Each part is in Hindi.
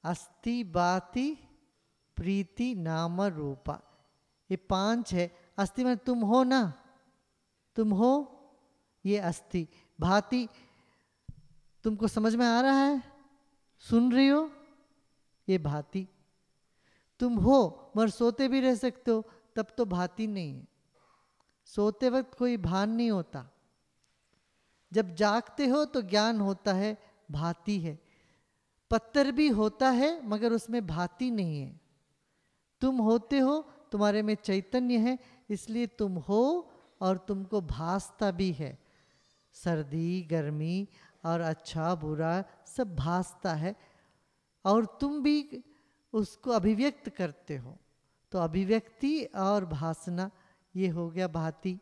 अस्ति भाति प्रीति नाम रूपा, ये 5 है। अस्ति में तुम हो ना, तुम हो, ये अस्ति। भाति, तुमको समझ में आ रहा है, सुन रही हो, ये भाति। तुम हो मगर सोते भी रह सकते हो, तब तो भाति नहीं है। सोते वक्त कोई भान नहीं होता, जब जागते हो तो ज्ञान होता है, भाति है। पत्थर भी होता है मगर उसमें भाति नहीं है। तुम होते हो, तुम्हारे में चैतन्य है, इसलिए तुम हो और तुमको भासता भी है। सर्दी गर्मी और अच्छा बुरा सब भासता है, और तुम भी उसको अभिव्यक्त करते हो। तो अभिव्यक्ति और भासना, ये हो गया भाति।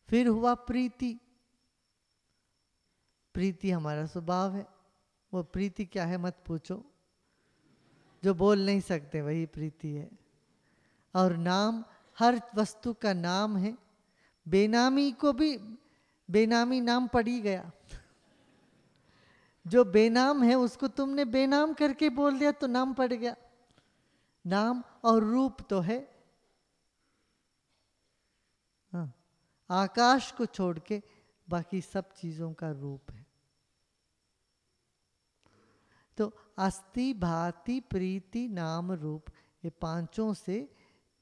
फिर हुआ प्रीति। प्रीति हमारा स्वभाव है। वो प्रीति क्या है मत पूछो, जो बोल नहीं सकते वही प्रीति है। और नाम, हर वस्तु का नाम है। बेनामी को भी बेनामी नाम पड़ ही गया। जो बेनाम है उसको तुमने बेनाम करके बोल दिया तो नाम पड़ गया। नाम और रूप तो है। हाँ, आकाश को छोड़ के बाकी सब चीजों का रूप है। तो अस्ति भाति प्रीति नाम रूप, ये 5 से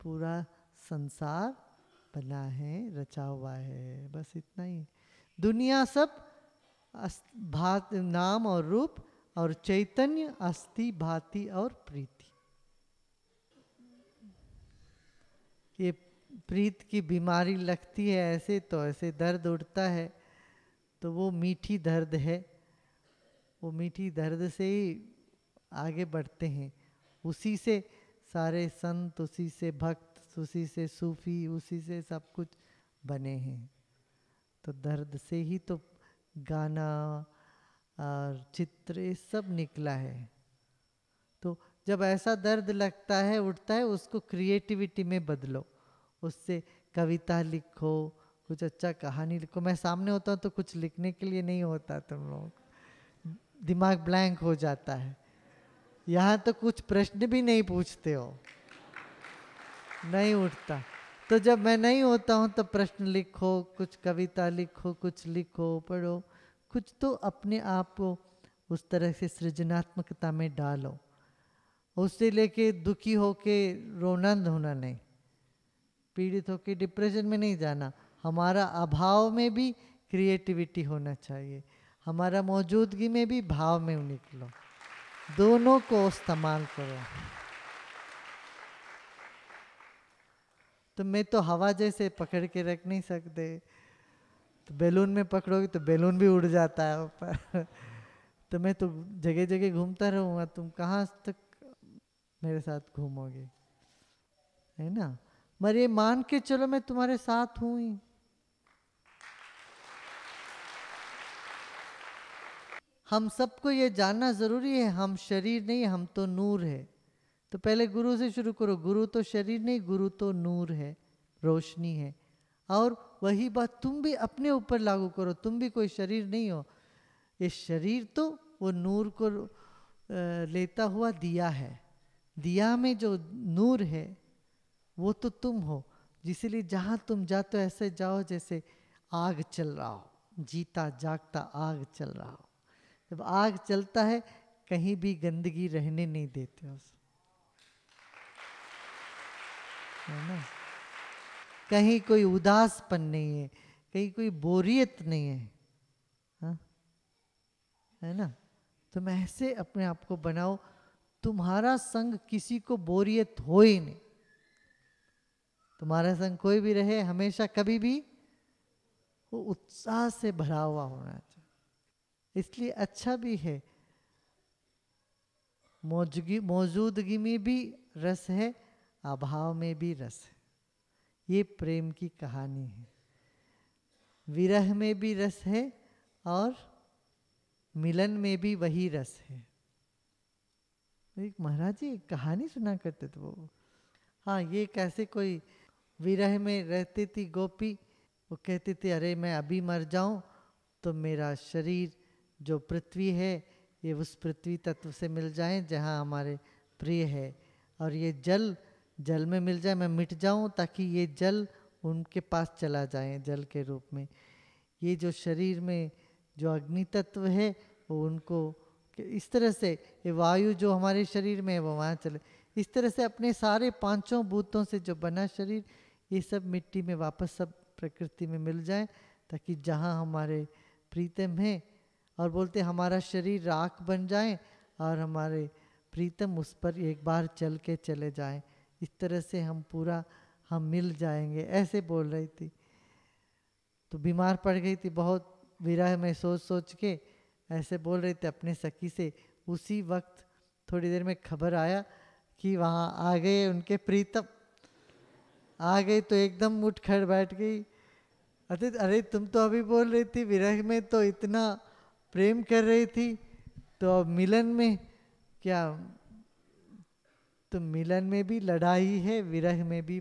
पूरा संसार बना है, रचा हुआ है। बस इतना ही। दुनिया सब भात नाम और रूप, और चैतन्य अस्ति भाति और प्रीति। ये प्रीत की बीमारी लगती है ऐसे, तो ऐसे दर्द उठता है, तो वो मीठी दर्द है। वो मीठी दर्द से ही आगे बढ़ते हैं। उसी से सारे संत, उसी से भक्त, उसी से सूफी, उसी से सब कुछ बने हैं। तो दर्द से ही तो गाना और चित्र ये सब निकला है। तो जब ऐसा दर्द लगता है, उठता है, उसको क्रिएटिविटी में बदलो। उससे कविता लिखो, कुछ अच्छा कहानी लिखो। मैं सामने होता हूँ तो कुछ लिखने के लिए नहीं होता, तुम लोग दिमाग ब्लैंक हो जाता है। यहाँ तो कुछ प्रश्न भी नहीं पूछते हो, नहीं उठता। तो जब मैं नहीं होता हूँ तो प्रश्न लिखो, कुछ कविता लिखो, कुछ लिखो, पढ़ो, कुछ तो अपने आप को उस तरह से सृजनात्मकता में डालो। उससे लेके दुखी होके रोना धोना नहीं, पीड़ित होके डिप्रेशन में नहीं जाना। हमारा अभाव में भी क्रिएटिविटी होना चाहिए, हमारा मौजूदगी में भी भाव में निकलो, दोनों को इस्तेमाल करो। तो मैं तो हवा जैसे पकड़ के रख नहीं सकते, तो बैलून में पकड़ोगे तो बैलून भी उड़ जाता है ऊपर। तो मैं तो जगह जगह घूमता रहूँगा, तुम कहाँ तक मेरे साथ घूमोगे, है ना। मगर ये मान के चलो मैं तुम्हारे साथ हूँ ही। हम सबको ये जानना जरूरी है, हम शरीर नहीं, हम तो नूर है। तो पहले गुरु से शुरू करो। गुरु तो शरीर नहीं, गुरु तो नूर है, रोशनी है। और वही बात तुम भी अपने ऊपर लागू करो। तुम भी कोई शरीर नहीं हो। ये शरीर तो वो नूर को लेता हुआ दिया है। दिया में जो नूर है वो तो तुम हो। जिसलिए जहाँ तुम जाते हो ऐसे जाओ जैसे आग चल रहा हो, जीता जागता आग चल रहा हो। जब आग चलता है कहीं भी गंदगी रहने नहीं देते हो, है ना। कहीं कोई उदासपन नहीं है, कहीं कोई बोरियत नहीं है, हाँ? है ना। तुम ऐसे अपने आप को बनाओ, तुम्हारा संग किसी को बोरियत हो ही नहीं। तुम्हारा संग कोई भी रहे, हमेशा कभी भी वो उत्साह से भरा हुआ होना चाहिए। इसलिए अच्छा भी है, मौजूदगी में भी रस है, अभाव में भी रस है। ये प्रेम की कहानी है। विरह में भी रस है और मिलन में भी वही रस है। एक महाराज जी एक कहानी सुना करते थे वो। हाँ, ये कैसे कोई विरह में रहती थी गोपी, वो कहती थी अरे मैं अभी मर जाऊं तो मेरा शरीर जो पृथ्वी है ये उस पृथ्वी तत्व से मिल जाएं जहाँ हमारे प्रिय है, और ये जल में मिल जाए, मैं मिट जाऊं ताकि ये जल उनके पास चला जाए जल के रूप में। ये जो शरीर में जो अग्नि तत्व है वो उनको इस तरह से, ये वायु जो हमारे शरीर में है वो वहाँ चले, इस तरह से अपने सारे पांचों भूतों से जो बना शरीर, ये सब मिट्टी में वापस सब प्रकृति में मिल जाए, ताकि जहाँ हमारे प्रीतम है, और बोलते हमारा शरीर राख बन जाए और हमारे प्रीतम उस पर एक बार चल के चले जाएं, इस तरह से हम मिल जाएंगे, ऐसे बोल रही थी। तो बीमार पड़ गई थी बहुत, विरह में सोच सोच के ऐसे बोल रहे थे अपने सखी से। उसी वक्त थोड़ी देर में खबर आया कि वहाँ आ गए उनके प्रीतम, आ गए तो एकदम उठ खड़ बैठ गई। अरे तुम तो अभी बोल रही थी विरह में तो इतना प्रेम कर रही थी, तो अब मिलन में क्या? तो मिलन में भी लड़ाई है, विरह में भी